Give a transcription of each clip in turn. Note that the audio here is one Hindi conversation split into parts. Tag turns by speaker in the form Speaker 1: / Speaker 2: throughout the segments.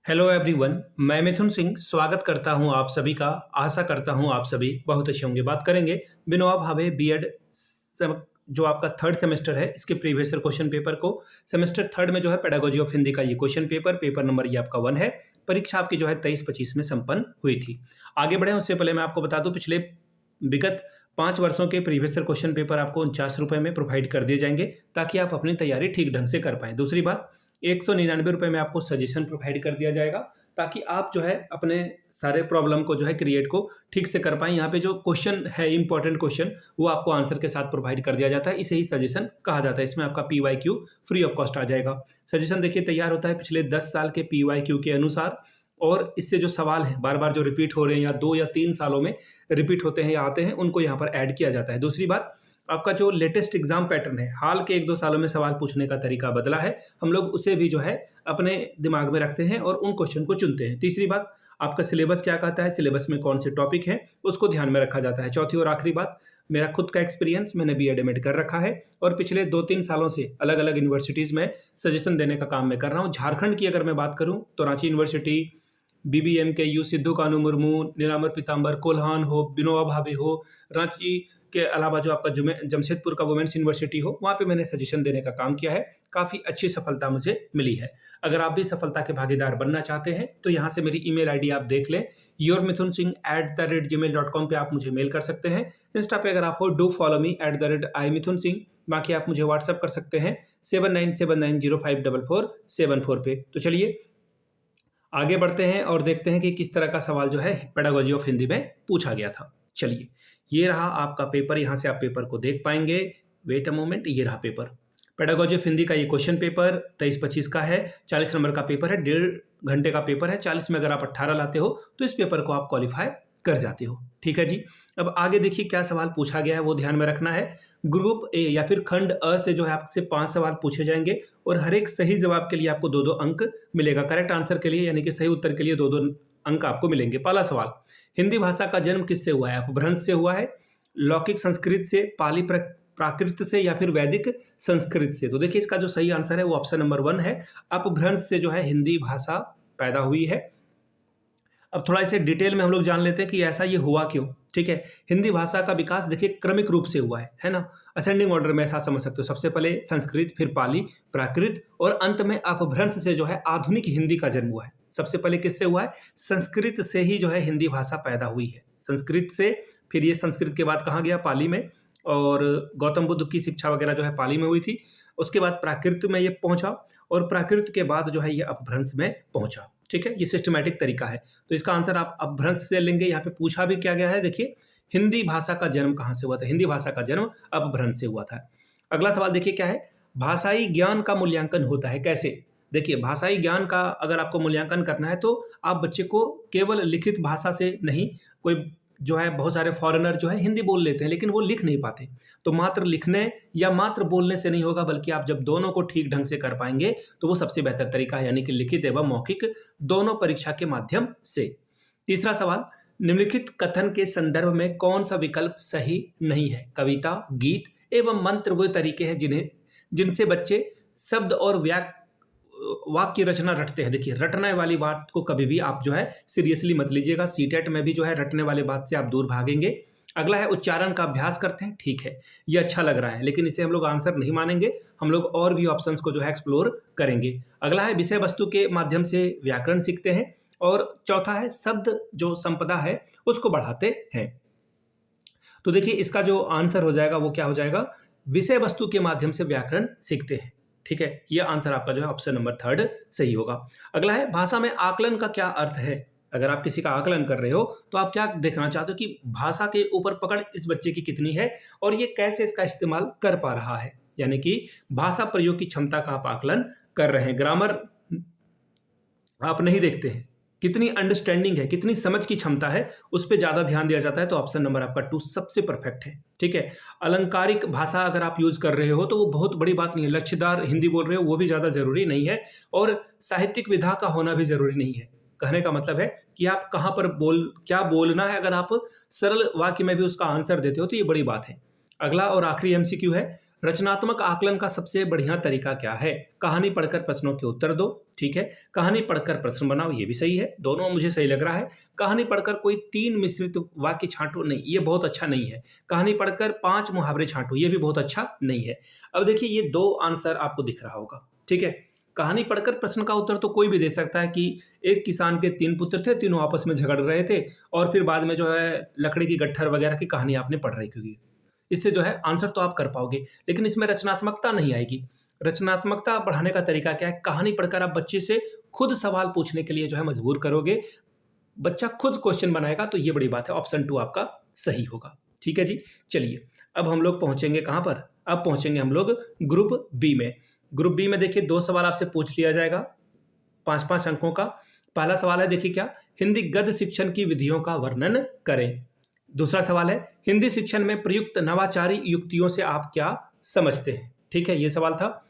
Speaker 1: हेलो एवरीवन, मैं मिथुन सिंह स्वागत करता हूं आप सभी का। आशा करता हूं आप सभी बहुत अच्छे होंगे। बात करेंगे विनोबा भावे बीएड जो आपका थर्ड सेमेस्टर है इसके प्रीवियस ईयर क्वेश्चन पेपर को। सेमेस्टर थर्ड में जो है पेडागोजी ऑफ हिंदी का ये क्वेश्चन पेपर नंबर ये आपका 1 है। परीक्षा आपकी जो है 23-25 में संपन्न हुई थी। आगे बढ़े उससे पहले मैं आपको बता दूं, पिछले विगत 5 वर्षों के प्रीवियस ईयर क्वेश्चन पेपर आपको 49 रुपये में प्रोवाइड कर दिए जाएंगे ताकि आप अपनी तैयारी ठीक ढंग से कर पाएं। दूसरी बात, 199 रुपये में आपको सजेशन प्रोवाइड कर दिया जाएगा ताकि आप जो है अपने सारे प्रॉब्लम को जो है क्रिएट को ठीक से कर पाएं। यहाँ पे जो क्वेश्चन है इंपॉर्टेंट क्वेश्चन वो आपको आंसर के साथ प्रोवाइड कर दिया जाता है, इसे ही सजेशन कहा जाता है। इसमें आपका PYQ फ्री ऑफ कॉस्ट आ जाएगा। सजेशन देखिए तैयार होता है पिछले 10 साल के PYQ के अनुसार, और इससे जो सवाल है बार बार जो रिपीट हो रहे हैं या 2 या 3 सालों में रिपीट होते हैं या आते हैं उनको यहाँ पर ऐड किया जाता है। दूसरी बात, आपका जो लेटेस्ट एग्जाम पैटर्न है, हाल के 1-2 सालों में सवाल पूछने का तरीका बदला है, हम लोग उसे भी जो है अपने दिमाग में रखते हैं और उन क्वेश्चन को चुनते हैं। तीसरी बात, आपका सिलेबस क्या कहता है, सिलेबस में कौन से टॉपिक हैं उसको ध्यान में रखा जाता है। चौथी और आखिरी बात, मेरा खुद का एक्सपीरियंस, मैंने BEd एमएड कर रखा है और पिछले 2-3 सालों से अलग अलग यूनिवर्सिटीज़ में सजेशन देने का काम मैं कर रहा हूँ। झारखंड की अगर मैं बात करूँ तो रांची यूनिवर्सिटी, BBMKU, सिद्धू कानू मुर्मू, नीलांबर पीताम्बर, कोल्हान हो, विनोबा भावे हो, रांची के अलावा जो आपका जमशेदपुर का वुमेन्स यूनिवर्सिटी हो, वहाँ पे मैंने सजेशन देने का काम किया है। काफ़ी अच्छी सफलता मुझे मिली है। अगर आप भी सफलता के भागीदार बनना चाहते हैं तो यहाँ से मेरी ईमेल आईडी आप देख लें, yourmithunsingh@gmail.com पे आप मुझे मेल कर सकते हैं। इंस्टा पे अगर आप हो, डू फॉलो मी @imithunsingh। बाकी आप मुझे व्हाट्सअप कर सकते हैं 7979054474 पे। तो चलिए आगे बढ़ते हैं और देखते हैं कि किस तरह का सवाल जो है पेडागोजी ऑफ हिंदी में पूछा गया था। चलिए, ये रहा आपका पेपर, यहाँ से आप पेपर को देख पाएंगे। वेट अ मोमेंट, ये रहा पेपर। पेडागोजी ऑफ हिंदी का ये क्वेश्चन पेपर 23-25 का है। 40 नंबर का पेपर है, 1.5 घंटे का पेपर है। 40 में अगर आप 18 लाते हो तो इस पेपर को आप क्वालिफाई कर जाते हो। ठीक है जी। अब आगे देखिए क्या सवाल पूछा गया है वो ध्यान में रखना है। ग्रुप ए या फिर खंड अ से जो है आपसे 5 सवाल पूछे जाएंगे और हर एक सही जवाब के लिए आपको 2-2 अंक मिलेगा। करेक्ट आंसर के लिए यानी कि सही उत्तर के लिए 2-2 अंक आपको मिलेंगे। पहला सवाल, हिंदी भाषा का जन्म किससे हुआ है? अपभ्रंश से हुआ है, लौकिक संस्कृत से, पाली प्राकृत से या फिर वैदिक संस्कृत से? तो देखिए इसका जो सही आंसर है वो ऑप्शन नंबर 1 है। अपभ्रंश से जो है हिंदी भाषा पैदा हुई है। अब थोड़ा इसे डिटेल में हम लोग जान लेते हैं कि ऐसा ये हुआ क्यों। ठीक है, हिंदी भाषा का विकास देखिए क्रमिक रूप से हुआ है ना, असेंडिंग ऑर्डर में ऐसा समझ सकते हो। सबसे पहले संस्कृत, फिर पाली, प्राकृत और अंत में अपभ्रंश से जो है आधुनिक हिंदी का जन्म हुआ है। सबसे पहले किससे हुआ है? संस्कृत से ही जो है हिंदी भाषा पैदा हुई है। संस्कृत से, फिर ये संस्कृत के बाद कहाँ गया? पाली में, और गौतम बुद्ध की शिक्षा वगैरह जो है पाली में हुई थी। उसके बाद प्राकृत में ये पहुंचा और प्राकृत के बाद जो है ये अपभ्रंश में पहुंचा। ठीक है, ये सिस्टमैटिक तरीका है। तो इसका आंसर आप अपभ्रंश से लेंगे। यहाँ पे पूछा भी क्या गया है, देखिए हिंदी भाषा का जन्म कहाँ से हुआ था? हिंदी भाषा का जन्म अपभ्रंश से हुआ था। अगला सवाल देखिए क्या है, भाषाई ज्ञान का मूल्यांकन होता है कैसे? देखिए भाषाई ज्ञान का अगर आपको मूल्यांकन करना है तो आप बच्चे को केवल लिखित भाषा से नहीं, कोई जो है बहुत सारे फॉरेनर जो है हिंदी बोल लेते हैं लेकिन वो लिख नहीं पाते, तो मात्र लिखने या मात्र बोलने से नहीं होगा, बल्कि आप जब दोनों को ठीक ढंग से कर पाएंगे तो वो सबसे बेहतर तरीका है, यानी कि लिखित एवं मौखिक दोनों परीक्षा के माध्यम से। तीसरा सवाल, निम्नलिखित कथन के संदर्भ में कौन सा विकल्प सही नहीं है? कविता, गीत एवं मंत्र वो तरीके हैं जिनसे बच्चे शब्द और वाक्य रचना रटते हैं। देखिए रटने वाली बात को कभी भी आप जो है सीरियसली मत लीजिएगा। सीटेट में भी जो है रटने वाले बात से आप दूर भागेंगे। अगला है उच्चारण का अभ्यास करते हैं। ठीक है, ये अच्छा लग रहा है लेकिन इसे हम लोग आंसर नहीं मानेंगे, हम लोग और भी ऑप्शंस को जो है एक्सप्लोर करेंगे। अगला है विषय वस्तु के माध्यम से व्याकरण सीखते हैं, और चौथा है शब्द जो संपदा है उसको बढ़ाते हैं। तो देखिए इसका जो आंसर हो जाएगा वो क्या हो जाएगा? विषय वस्तु के माध्यम से व्याकरण सीखते हैं। ठीक है, ये आंसर आपका जो है ऑप्शन नंबर 3 सही होगा। अगला है भाषा में आकलन का क्या अर्थ है? अगर आप किसी का आकलन कर रहे हो तो आप क्या देखना चाहते हो कि भाषा के ऊपर पकड़ इस बच्चे की कितनी है और ये कैसे इसका इस्तेमाल कर पा रहा है, यानी कि भाषा प्रयोग की क्षमता का आप आकलन कर रहे हैं। ग्रामर आप नहीं देखते हैं, कितनी अंडरस्टैंडिंग है, कितनी समझ की क्षमता है, उस पर ज़्यादा ध्यान दिया जाता है। तो ऑप्शन नंबर आपका 2 सबसे परफेक्ट है। ठीक है, अलंकारिक भाषा अगर आप यूज कर रहे हो तो वो बहुत बड़ी बात नहीं है। लच्छेदार हिंदी बोल रहे हो वो भी ज़्यादा जरूरी नहीं है, और साहित्यिक विधा का होना भी जरूरी नहीं है। कहने का मतलब है कि आप कहाँ पर क्या बोलना है, अगर आप सरल वाक्य में भी उसका आंसर देते हो तो ये बड़ी बात है। अगला और आखिरी एमसीक्यू है, रचनात्मक आकलन का सबसे बढ़िया तरीका क्या है? कहानी पढ़कर प्रश्नों के उत्तर दो। ठीक है, कहानी पढ़कर प्रश्न बनाओ, ये भी सही है, दोनों मुझे सही लग रहा है। कहानी पढ़कर कोई 3 मिश्रित वाक्य छांटो, नहीं, ये बहुत अच्छा नहीं है। कहानी पढ़कर 5 मुहावरे छांटो, ये भी बहुत अच्छा नहीं है। अब देखिए ये 2 आंसर आपको दिख रहा होगा। ठीक है, कहानी पढ़कर प्रश्न का उत्तर तो कोई भी दे सकता है कि एक किसान के 3 पुत्र थे, तीनों आपस में झगड़ रहे थे और फिर बाद में जो है लकड़ी की गट्ठर वगैरह की कहानी आपने पढ़ रही होगी। इससे जो है आंसर तो आप कर पाओगे, लेकिन इसमें रचनात्मकता नहीं आएगी। रचनात्मकता बढ़ाने का तरीका क्या है? कहानी पढ़कर आप बच्चे से खुद सवाल पूछने के लिए जो है मजबूर करोगे, बच्चा खुद क्वेश्चन बनाएगा, तो ये बड़ी बात है। ऑप्शन 2 आपका सही होगा। ठीक है जी, चलिए अब हम लोग पहुंचेंगे कहां पर? अब पहुंचेंगे हम लोग ग्रुप बी में। ग्रुप बी में देखिए 2 सवाल आपसे पूछ लिया जाएगा 5-5 अंकों का। पहला सवाल है, देखिए क्या, हिंदी गद्य शिक्षण की विधियों का वर्णन करें। दूसरा सवाल है, हिंदी शिक्षण में प्रयुक्त नवाचारी युक्तियों से आप क्या समझते हैं? ठीक है, ये सवाल था।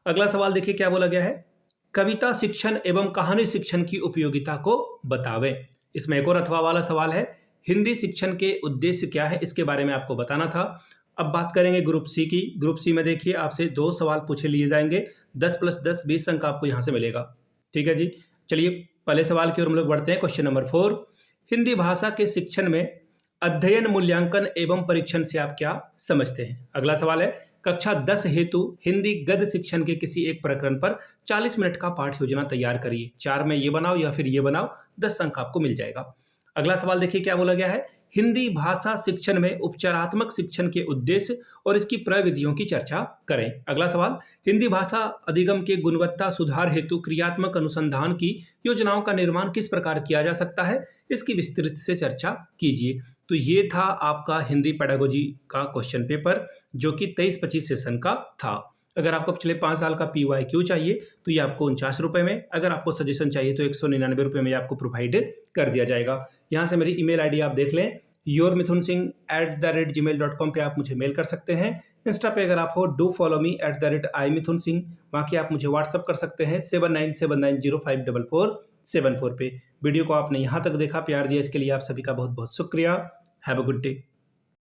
Speaker 1: अगला सवाल देखिए क्या बोला गया है, कविता शिक्षण एवं कहानी शिक्षण की उपयोगिता को बतावें। इसमें एक और अथवा वाला सवाल है, हिंदी शिक्षण के उद्देश्य क्या है, इसके बारे में आपको बताना था। अब बात करेंगे ग्रुप सी की। ग्रुप सी में देखिए आपसे 2 सवाल पूछे लिए जाएंगे, 10 + 10 20 अंक आपको यहां से मिलेगा। ठीक है जी, चलिए पहले सवाल की ओर हम लोग बढ़ते हैं। क्वेश्चन नंबर 4, हिंदी भाषा के शिक्षण में अध्ययन, मूल्यांकन एवं परीक्षण से आप क्या समझते हैं? अगला सवाल है, कक्षा 10 हेतु हिंदी गद्य शिक्षण के किसी एक प्रकरण पर 40 मिनट का पाठ योजना तैयार करिए। 4 में ये बनाओ या फिर ये बनाओ, 10 अंक आपको मिल जाएगा। अगला सवाल देखिए क्या बोला गया है, हिंदी भाषा शिक्षण में उपचारात्मक शिक्षण के उद्देश्य और इसकी प्रविधियों की चर्चा करें। अगला सवाल, हिंदी भाषा अधिगम के गुणवत्ता सुधार हेतु क्रियात्मक अनुसंधान की योजनाओं का निर्माण किस प्रकार किया जा सकता है, इसकी विस्तृत से चर्चा कीजिए। तो ये था आपका हिंदी पेडागोजी का क्वेश्चन पेपर, जो कि 23-25 सेशन का था। अगर आपको पिछले 5 साल का PYQ चाहिए तो ये आपको 49 रुपये में, अगर आपको सजेशन चाहिए तो 199 रुपये में आपको प्रोवाइड कर दिया जाएगा। यहाँ से मेरी ईमेल आईडी आप देख लें, yourmithunsingh@gmail.com पे आप मुझे मेल कर सकते हैं। इंस्टा पे अगर आप हो, डू फॉलो मी @imithunsingh, बाकी आप मुझे व्हाट्सअप कर सकते हैं 7979054474 पे। वीडियो को आपने यहाँ तक देखा, प्यार दिया, इसके लिए आप सभी का बहुत बहुत शुक्रिया। Have a good day.